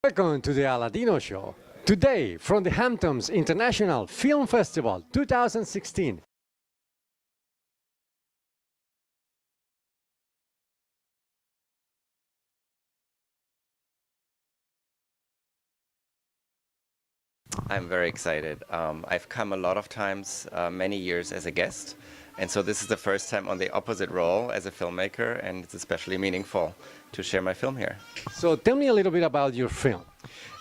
Welcome to the ALADINO show. Today, from the Hamptons International Film Festival 2016. I'm very excited. I've come a lot of times, many years as a guest, and so this is the first time on the opposite role as a filmmaker, and it's especially meaningful to share my film here. So tell me a little bit about your film.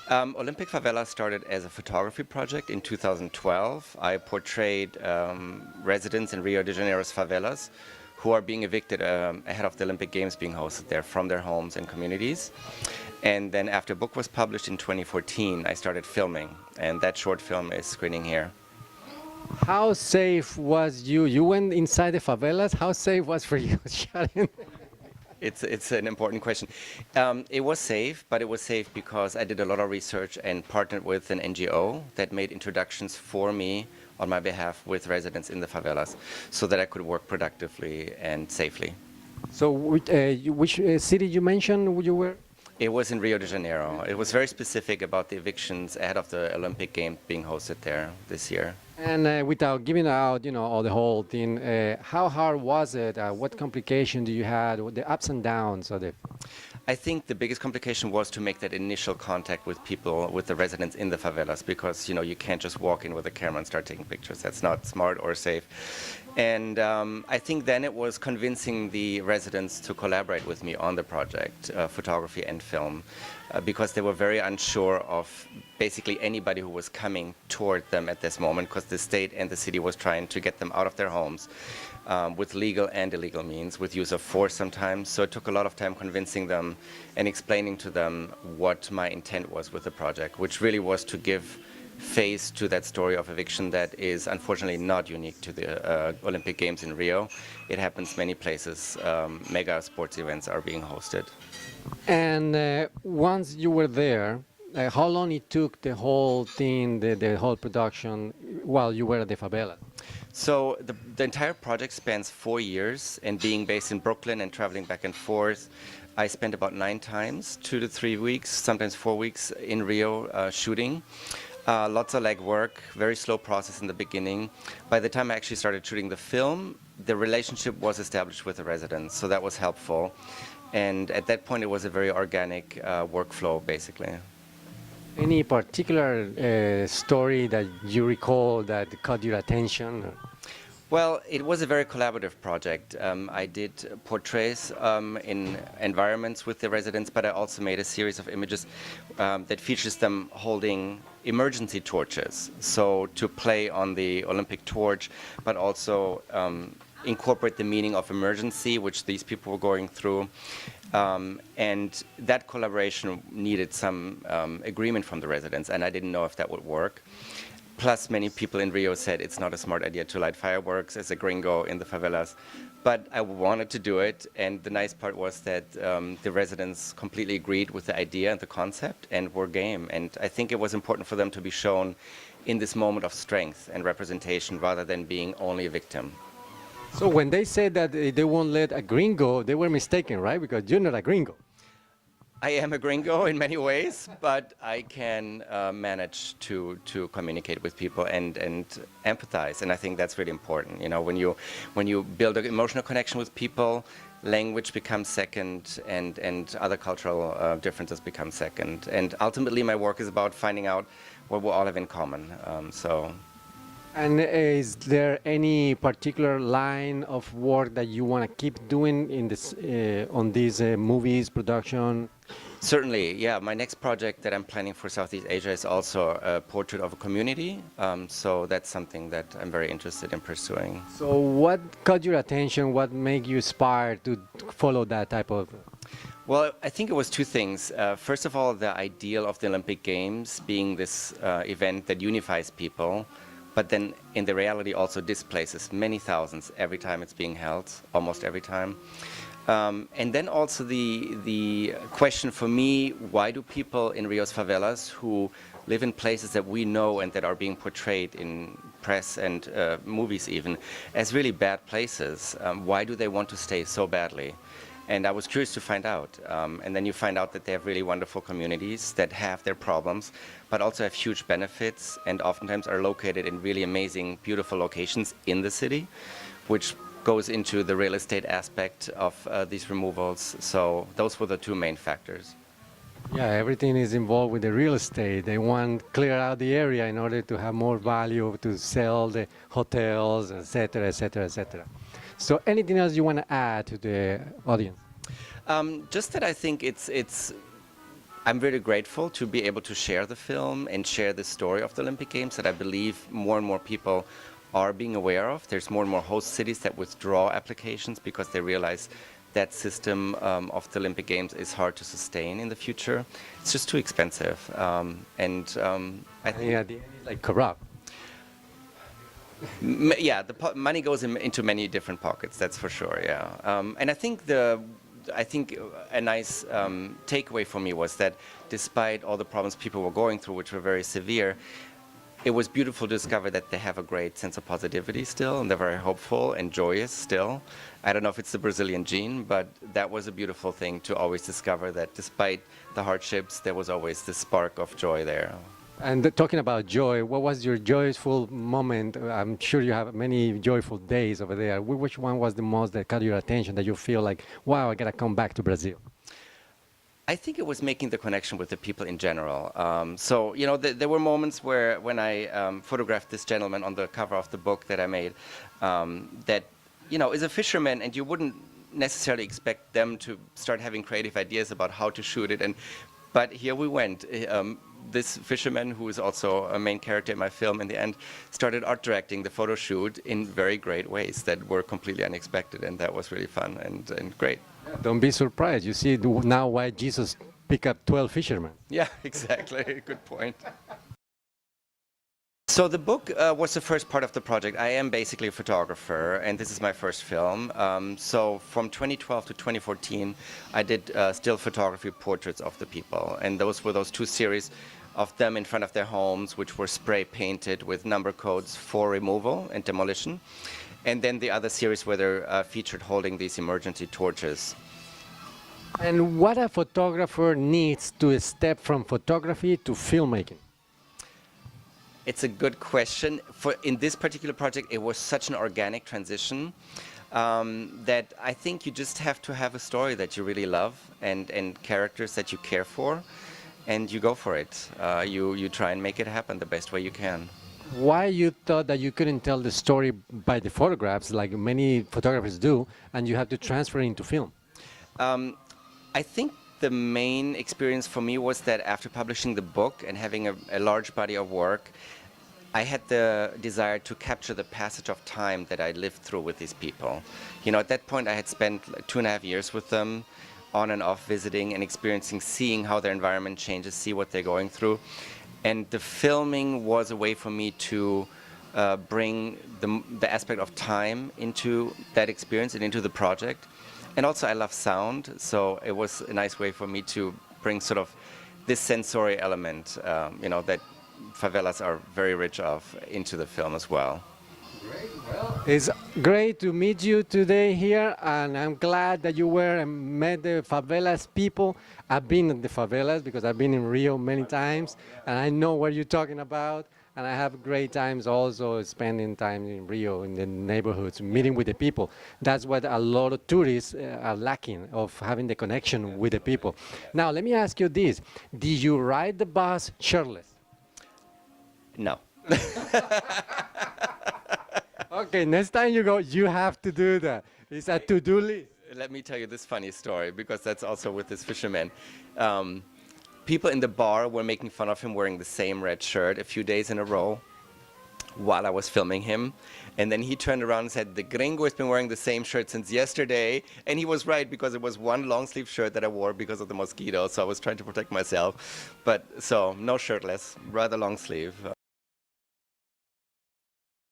Olympic Favela started as a photography project in 2012. I portrayed residents in Rio de Janeiro's favelas who are being evicted ahead of the Olympic Games being hosted there from their homes and communities. And then after a book was published in 2014, I started filming, and that short film is screening here. How safe was you? You went inside the favelas. How safe was for you shooting? It's an important question. It was safe, but it was safe because I did a lot of research and partnered with an NGO that made introductions for me on my behalf with residents in the favelas so that I could work productively and safely. So which city you mentioned you were? It was in Rio de Janeiro. It was very specific about the evictions ahead of the Olympic Games being hosted there this year. And without giving out, all the whole thing, how hard was it? What complication do you had? What the ups and downs of it? I think the biggest complication was to make that initial contact with people, with the residents in the favelas, because you can't just walk in with a camera and start taking pictures. That's not smart or safe. And I think then it was convincing the residents to collaborate with me on the project, photography and film, because they were very unsure of basically anybody who was coming toward them at this moment, because the state and the city was trying to get them out of their homes with legal and illegal means, with use of force sometimes. So it took a lot of time convincing them and explaining to them what my intent was with the project, which really was to give face to that story of eviction that is unfortunately not unique to the Olympic Games in Rio. It happens many places. Mega sports events are being hosted. And once you were there, how long it took the whole thing, the whole production, while you were at the favela? So the entire project spans 4 years, and being based in Brooklyn and traveling back and forth, I spent about 9 times, 2 to 3 weeks, sometimes 4 weeks in Rio shooting. Lots of legwork, very slow process in the beginning. By the time I actually started shooting the film, the relationship was established with the residents, so that was helpful. And at that point, it was a very organic workflow, basically. Any particular story that you recall that caught your attention? Well, it was a very collaborative project. I did portraits in environments with the residents, but I also made a series of images that features them holding emergency torches. So to play on the Olympic torch, but also incorporate the meaning of emergency, which these people were going through. And that collaboration needed some agreement from the residents, and I didn't know if that would work. Plus, many people in Rio said it's not a smart idea to light fireworks as a gringo in the favelas. But I wanted to do it, and the nice part was that the residents completely agreed with the idea and the concept and were game. And I think it was important for them to be shown in this moment of strength and representation rather than being only a victim. So when they said that they won't let a gringo, they were mistaken, right? Because you're not a gringo. I am a gringo in many ways, but I can manage to communicate with people and empathize, and I think that's really important. When you build an emotional connection with people, language becomes second, and other cultural differences become second. And ultimately, my work is about finding out what we all have in common. And is there any particular line of work that you want to keep doing in this on these movies production? Certainly, yeah. My next project that I'm planning for Southeast Asia is also a portrait of a community. So that's something that I'm very interested in pursuing. So what caught your attention? What made you inspired to follow that type of? Well, I think it was 2 things. First of all, the ideal of the Olympic Games being this event that unifies people, but then in the reality also displaces many thousands every time it's being held, almost every time. And then also the question for me, why do people in Rio's favelas who live in places that we know and that are being portrayed in press and movies even as really bad places, why do they want to stay so badly? And I was curious to find out. And then you find out that they have really wonderful communities that have their problems, but also have huge benefits and oftentimes are located in really amazing, beautiful locations in the city, which goes into the real estate aspect of these removals. So those were the two main factors. Yeah, everything is involved with the real estate. They want to clear out the area in order to have more value to sell the hotels, et cetera, et cetera, et cetera. So anything else you want to add to the audience? Just that I think I'm very grateful to be able to share the film and share the story of the Olympic Games that I believe more and more people are being aware of. There's more and more host cities that withdraw applications because they realize that system of the Olympic Games is hard to sustain in the future. It's just too expensive. I think Yeah, like corrupt. Yeah, the money goes into many different pockets. That's for sure. Yeah, and I think a nice takeaway for me was that despite all the problems people were going through, which were very severe, it was beautiful to discover that they have a great sense of positivity still, and they're very hopeful and joyous still. I don't know if it's the Brazilian gene, but that was a beautiful thing to always discover that despite the hardships, there was always this spark of joy there. And talking about joy, what was your joyful moment? I'm sure you have many joyful days over there. Which one was the most that caught your attention, that you feel like, wow, I gotta come back to Brazil? I think it was making the connection with the people in general. So, you know, there were moments where when I photographed this gentleman on the cover of the book that I made, that, you know, is a fisherman, and you wouldn't necessarily expect them to start having creative ideas about how to shoot it. But here we went. This fisherman, who is also a main character in my film in the end, started art directing the photo shoot in very great ways that were completely unexpected, and that was really fun and great. Don't be surprised. You see now why Jesus picked up 12 fishermen. Yeah, exactly. Good point. So the book was the first part of the project. I am basically a photographer, and this is my first film. So from 2012 to 2014, I did still photography portraits of the people, and those were those two series of them in front of their homes, which were spray painted with number codes for removal and demolition. And then the other series where they're featured holding these emergency torches. And what a photographer needs to step from photography to filmmaking? It's a good question. In this particular project, it was such an organic transition that I think you just have to have a story that you really love and characters that you care for, and you go for it. You try and make it happen the best way you can. Why you thought that you couldn't tell the story by the photographs like many photographers do, and you have to transfer it into film? I think the main experience for me was that after publishing the book and having a large body of work, I had the desire to capture the passage of time that I lived through with these people. You know, at that point I had spent like 2.5 years with them, on and off visiting and experiencing, seeing how their environment changes, see what they're going through. And the filming was a way for me to bring the aspect of time into that experience and into the project. And also I love sound, so it was a nice way for me to bring sort of this sensory element, you know, that favelas are very rich of, into the film as well. Great. Well, it's great to meet you today here, and I'm glad that you were and met the favelas people. I've been in the favelas because I've been in Rio many times, and I know what you're talking about. And I have great times also spending time in Rio, in the neighborhoods, meeting with the people. That's what a lot of tourists are lacking, of having the connection with the people. Now, let me ask you this. Did you ride the bus shirtless? No. Okay, next time you go, you have to do that. It's a to-do list. Let me tell you this funny story, because that's also with this fisherman. People in the bar were making fun of him wearing the same red shirt a few days in a row while I was filming him. And then he turned around and said, the gringo has been wearing the same shirt since yesterday. And he was right, because it was one long sleeve shirt that I wore because of the mosquitoes. So I was trying to protect myself. But so no shirtless, rather long sleeve.